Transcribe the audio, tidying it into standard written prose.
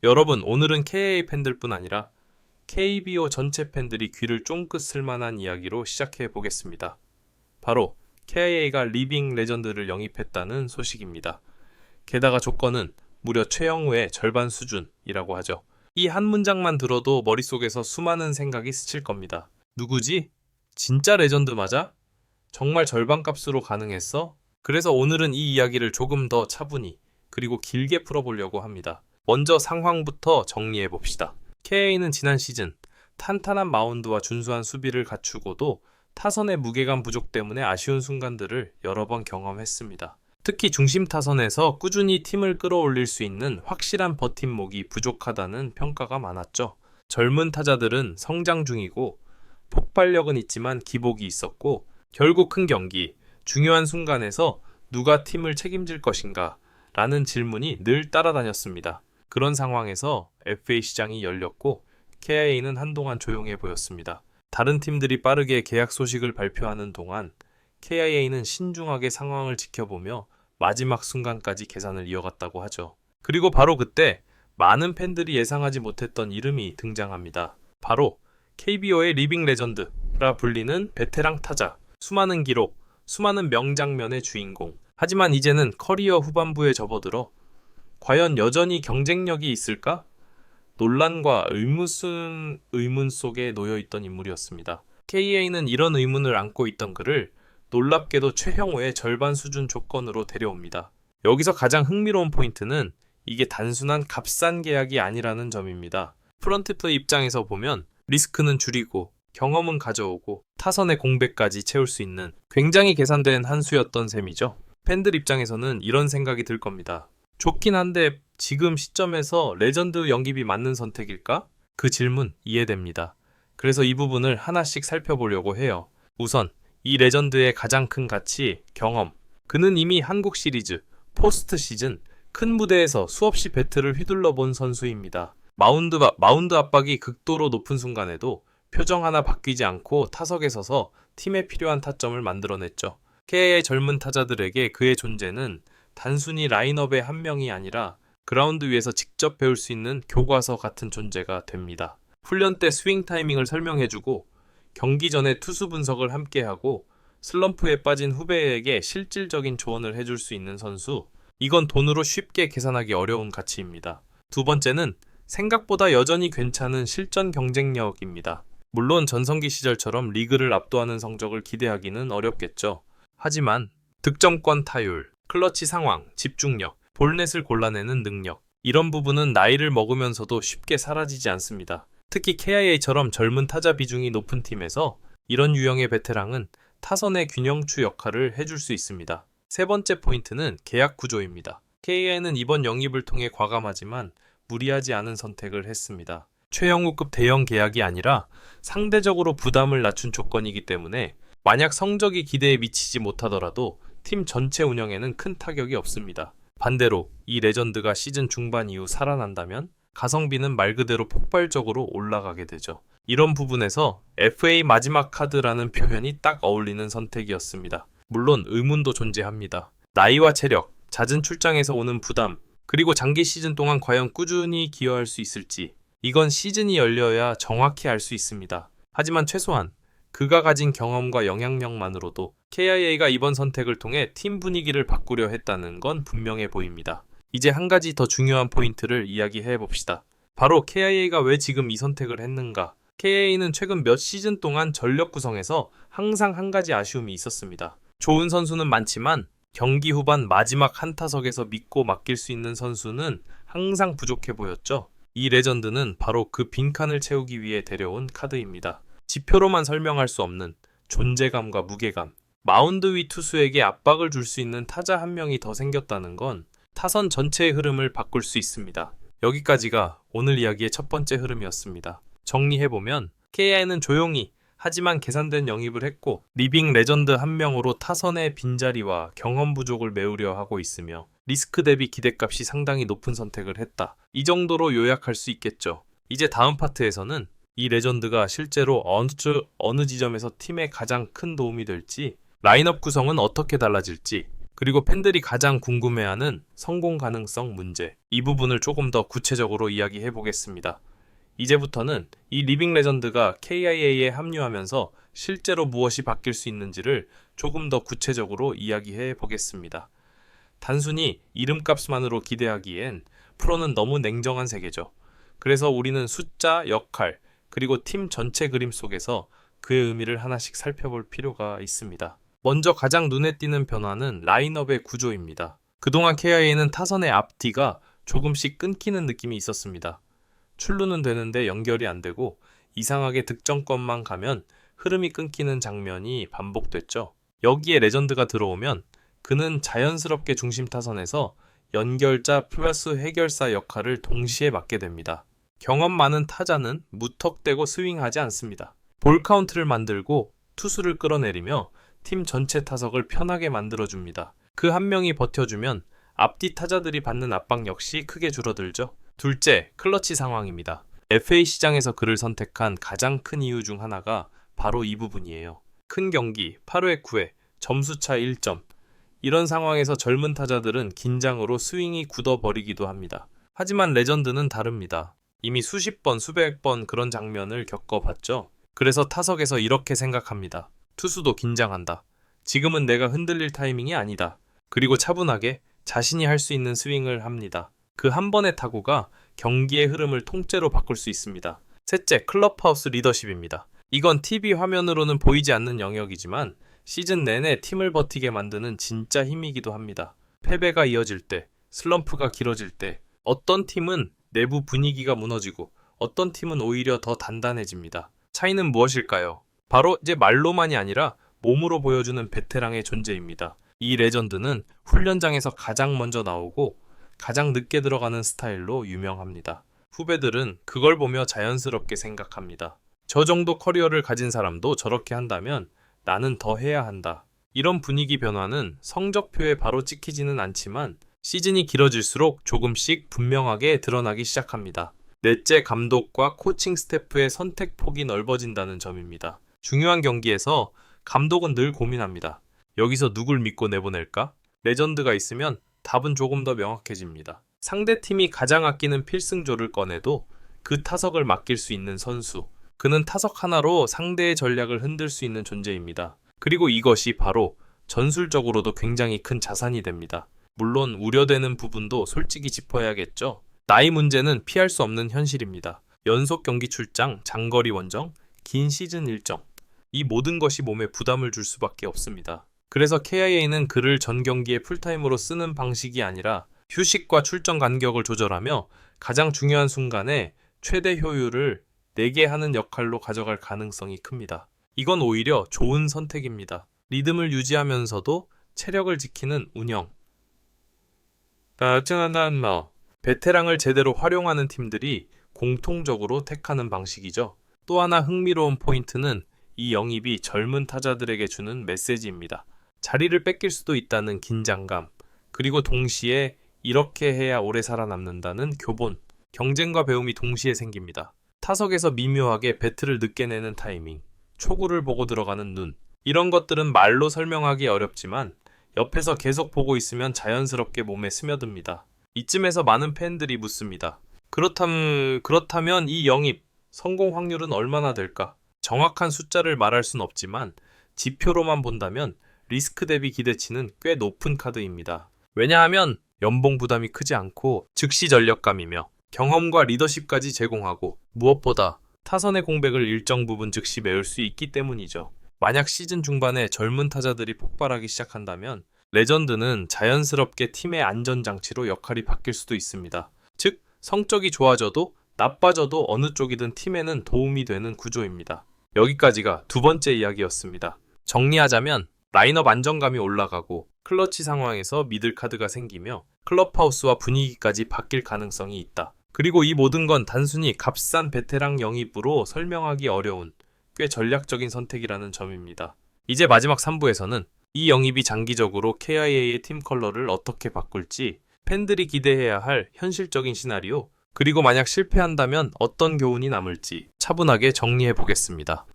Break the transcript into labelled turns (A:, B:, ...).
A: 여러분, 오늘은 KA 팬들뿐 아니라 KBO 전체 팬들이 귀를 쫑긋 쓸만한 이야기로 시작해 보겠습니다. 바로 KIA가 리빙 레전드를 영입했다는 소식입니다. 게다가 조건은 무려 최영우의 절반 수준이라고 하죠. 이 한 문장만 들어도 머릿속에서 수많은 생각이 스칠 겁니다. 누구지? 진짜 레전드 맞아? 정말 절반 값으로 가능했어? 그래서 오늘은 이 이야기를 조금 더 차분히 그리고 길게 풀어보려고 합니다. 먼저 상황부터 정리해 봅시다. KA는 지난 시즌 탄탄한 마운드와 준수한 수비를 갖추고도 타선의 무게감 부족 때문에 아쉬운 순간들을 여러 번 경험했습니다. 특히 중심 타선에서 꾸준히 팀을 끌어올릴 수 있는 확실한 버팀목이 부족하다는 평가가 많았죠. 젊은 타자들은 성장 중이고 폭발력은 있지만 기복이 있었고 결국 큰 경기, 중요한 순간에서 누가 팀을 책임질 것인가 라는 질문이 늘 따라다녔습니다. 그런 상황에서 FA 시장이 열렸고 KIA는 한동안 조용해 보였습니다. 다른 팀들이 빠르게 계약 소식을 발표하는 동안 KIA는 신중하게 상황을 지켜보며 마지막 순간까지 계산을 이어갔다고 하죠. 그리고 바로 그때 많은 팬들이 예상하지 못했던 이름이 등장합니다. 바로 KBO의 리빙 레전드라 불리는 베테랑 타자, 수많은 기록, 수많은 명장면의 주인공. 하지만 이제는 커리어 후반부에 접어들어 과연 여전히 경쟁력이 있을까? 논란과 의문 속에 놓여있던 인물이었습니다. KA는 이런 의문을 안고 있던 그를 놀랍게도 최형우의 절반 수준 조건으로 데려옵니다. 여기서 가장 흥미로운 포인트는 이게 단순한 값싼 계약이 아니라는 점입니다. 프런티프 입장에서 보면 리스크는 줄이고 경험은 가져오고 타선의 공백까지 채울 수 있는 굉장히 계산된 한 수였던 셈이죠. 팬들 입장에서는 이런 생각이 들 겁니다. 좋긴 한데 지금 시점에서 레전드 영입이 맞는 선택일까? 그 질문 이해됩니다. 그래서 이 부분을 하나씩 살펴보려고 해요. 우선 이 레전드의 가장 큰 가치, 경험. 그는 이미 한국 시리즈, 포스트 시즌, 큰 무대에서 수없이 배트를 휘둘러 본 선수입니다. 마운드 압박이 극도로 높은 순간에도 표정 하나 바뀌지 않고 타석에 서서 팀에 필요한 타점을 만들어냈죠. KA의 젊은 타자들에게 그의 존재는 단순히 라인업의 한 명이 아니라 그라운드 위에서 직접 배울 수 있는 교과서 같은 존재가 됩니다. 훈련 때 스윙 타이밍을 설명해주고 경기 전에 투수 분석을 함께하고 슬럼프에 빠진 후배에게 실질적인 조언을 해줄 수 있는 선수. 이건 돈으로 쉽게 계산하기 어려운 가치입니다. 두 번째는 생각보다 여전히 괜찮은 실전 경쟁력입니다. 물론 전성기 시절처럼 리그를 압도하는 성적을 기대하기는 어렵겠죠. 하지만 득점권 타율, 클러치 상황, 집중력, 볼넷을 골라내는 능력, 이런 부분은 나이를 먹으면서도 쉽게 사라지지 않습니다. 특히 KIA처럼 젊은 타자 비중이 높은 팀에서 이런 유형의 베테랑은 타선의 균형추 역할을 해줄 수 있습니다. 세 번째 포인트는 계약 구조입니다. KIA는 이번 영입을 통해 과감하지만 무리하지 않은 선택을 했습니다. 최영우급 대형 계약이 아니라 상대적으로 부담을 낮춘 조건이기 때문에 만약 성적이 기대에 미치지 못하더라도 팀 전체 운영에는 큰 타격이 없습니다. 반대로 이 레전드가 시즌 중반 이후 살아난다면 가성비는 말 그대로 폭발적으로 올라가게 되죠. 이런 부분에서 FA 마지막 카드라는 표현이 딱 어울리는 선택이었습니다. 물론 의문도 존재합니다. 나이와 체력, 잦은 출장에서 오는 부담, 그리고 장기 시즌 동안 과연 꾸준히 기여할 수 있을지, 이건 시즌이 열려야 정확히 알 수 있습니다. 하지만 최소한 그가 가진 경험과 영향력만으로도 KIA가 이번 선택을 통해 팀 분위기를 바꾸려 했다는 건 분명해 보입니다. 이제 한 가지 더 중요한 포인트를 이야기해 봅시다. 바로 KIA가 왜 지금 이 선택을 했는가? KIA는 최근 몇 시즌 동안 전력 구성에서 항상 한 가지 아쉬움이 있었습니다. 좋은 선수는 많지만 경기 후반 마지막 한 타석에서 믿고 맡길 수 있는 선수는 항상 부족해 보였죠. 이 레전드는 바로 그 빈칸을 채우기 위해 데려온 카드입니다. 지표로만 설명할 수 없는 존재감과 무게감. 마운드 위 투수에게 압박을 줄 수 있는 타자 한 명이 더 생겼다는 건 타선 전체의 흐름을 바꿀 수 있습니다. 여기까지가 오늘 이야기의 첫 번째 흐름이었습니다. 정리해보면 KIA는 조용히 하지만 계산된 영입을 했고 리빙 레전드 한 명으로 타선의 빈자리와 경험 부족을 메우려 하고 있으며 리스크 대비 기대값이 상당히 높은 선택을 했다. 이 정도로 요약할 수 있겠죠. 이제 다음 파트에서는 이 레전드가 실제로 어느 지점에서 팀에 가장 큰 도움이 될지, 라인업 구성은 어떻게 달라질지, 그리고 팬들이 가장 궁금해하는 성공 가능성 문제. 이 부분을 조금 더 구체적으로 이야기해 보겠습니다. 이제부터는 이 리빙 레전드가 KIA에 합류하면서 실제로 무엇이 바뀔 수 있는지를 조금 더 구체적으로 이야기해 보겠습니다. 단순히 이름값만으로 기대하기엔 프로는 너무 냉정한 세계죠. 그래서 우리는 숫자, 역할, 그리고 팀 전체 그림 속에서 그의 의미를 하나씩 살펴볼 필요가 있습니다. 먼저 가장 눈에 띄는 변화는 라인업의 구조입니다. 그동안 KIA는 타선의 앞뒤가 조금씩 끊기는 느낌이 있었습니다. 출루는 되는데 연결이 안 되고 이상하게 득점권만 가면 흐름이 끊기는 장면이 반복됐죠. 여기에 레전드가 들어오면 그는 자연스럽게 중심 타선에서 연결자 플러스 해결사 역할을 동시에 맡게 됩니다. 경험 많은 타자는 무턱대고 스윙하지 않습니다. 볼 카운트를 만들고 투수를 끌어내리며 팀 전체 타석을 편하게 만들어줍니다. 그 한 명이 버텨주면 앞뒤 타자들이 받는 압박 역시 크게 줄어들죠. 둘째, 클러치 상황입니다. FA 시장에서 그를 선택한 가장 큰 이유 중 하나가 바로 이 부분이에요. 큰 경기, 8회, 9회, 점수차 1점. 이런 상황에서 젊은 타자들은 긴장으로 스윙이 굳어버리기도 합니다. 하지만 레전드는 다릅니다. 이미 수십 번, 수백 번 그런 장면을 겪어봤죠. 그래서 타석에서 이렇게 생각합니다. 투수도 긴장한다. 지금은 내가 흔들릴 타이밍이 아니다. 그리고 차분하게 자신이 할 수 있는 스윙을 합니다. 그 한 번의 타구가 경기의 흐름을 통째로 바꿀 수 있습니다. 셋째, 클럽하우스 리더십입니다. 이건 TV 화면으로는 보이지 않는 영역이지만 시즌 내내 팀을 버티게 만드는 진짜 힘이기도 합니다. 패배가 이어질 때, 슬럼프가 길어질 때 어떤 팀은 내부 분위기가 무너지고 어떤 팀은 오히려 더 단단해집니다. 차이는 무엇일까요? 바로 이제 말로만이 아니라 몸으로 보여주는 베테랑의 존재입니다. 이 레전드는 훈련장에서 가장 먼저 나오고 가장 늦게 들어가는 스타일로 유명합니다. 후배들은 그걸 보며 자연스럽게 생각합니다. 저 정도 커리어를 가진 사람도 저렇게 한다면 나는 더 해야 한다. 이런 분위기 변화는 성적표에 바로 찍히지는 않지만 시즌이 길어질수록 조금씩 분명하게 드러나기 시작합니다. 넷째, 감독과 코칭 스태프의 선택 폭이 넓어진다는 점입니다. 중요한 경기에서 감독은 늘 고민합니다. 여기서 누굴 믿고 내보낼까? 레전드가 있으면 답은 조금 더 명확해집니다. 상대팀이 가장 아끼는 필승조를 꺼내도 그 타석을 맡길 수 있는 선수. 그는 타석 하나로 상대의 전략을 흔들 수 있는 존재입니다. 그리고 이것이 바로 전술적으로도 굉장히 큰 자산이 됩니다. 물론 우려되는 부분도 솔직히 짚어야겠죠. 나이 문제는 피할 수 없는 현실입니다. 연속 경기 출장, 장거리 원정, 긴 시즌 일정. 이 모든 것이 몸에 부담을 줄 수밖에 없습니다. 그래서 KIA는 그를 전 경기에 풀타임으로 쓰는 방식이 아니라 휴식과 출전 간격을 조절하며 가장 중요한 순간에 최대 효율을 내게 하는 역할로 가져갈 가능성이 큽니다. 이건 오히려 좋은 선택입니다. 리듬을 유지하면서도 체력을 지키는 운영. 베테랑을 제대로 활용하는 팀들이 공통적으로 택하는 방식이죠. 또 하나 흥미로운 포인트는 이 영입이 젊은 타자들에게 주는 메시지입니다. 자리를 뺏길 수도 있다는 긴장감, 그리고 동시에 이렇게 해야 오래 살아남는다는 교본, 경쟁과 배움이 동시에 생깁니다. 타석에서 미묘하게 배트를 늦게 내는 타이밍, 초구를 보고 들어가는 눈, 이런 것들은 말로 설명하기 어렵지만 옆에서 계속 보고 있으면 자연스럽게 몸에 스며듭니다. 이쯤에서 많은 팬들이 묻습니다. 그렇다면 이 영입, 성공 확률은 얼마나 될까? 정확한 숫자를 말할 순 없지만 지표로만 본다면 리스크 대비 기대치는 꽤 높은 카드입니다. 왜냐하면 연봉 부담이 크지 않고 즉시 전력감이며 경험과 리더십까지 제공하고 무엇보다 타선의 공백을 일정 부분 즉시 메울 수 있기 때문이죠. 만약 시즌 중반에 젊은 타자들이 폭발하기 시작한다면 레전드는 자연스럽게 팀의 안전장치로 역할이 바뀔 수도 있습니다. 즉, 성적이 좋아져도 나빠져도 어느 쪽이든 팀에는 도움이 되는 구조입니다. 여기까지가 두 번째 이야기였습니다. 정리하자면 라인업 안정감이 올라가고 클러치 상황에서 미들 카드가 생기며 클럽하우스와 분위기까지 바뀔 가능성이 있다. 그리고 이 모든 건 단순히 값싼 베테랑 영입으로 설명하기 어려운 꽤 전략적인 선택이라는 점입니다. 이제 마지막 3부에서는 이 영입이 장기적으로 KIA의 팀 컬러를 어떻게 바꿀지, 팬들이 기대해야 할 현실적인 시나리오, 그리고 만약 실패한다면 어떤 교훈이 남을지 차분하게 정리해 보겠습니다.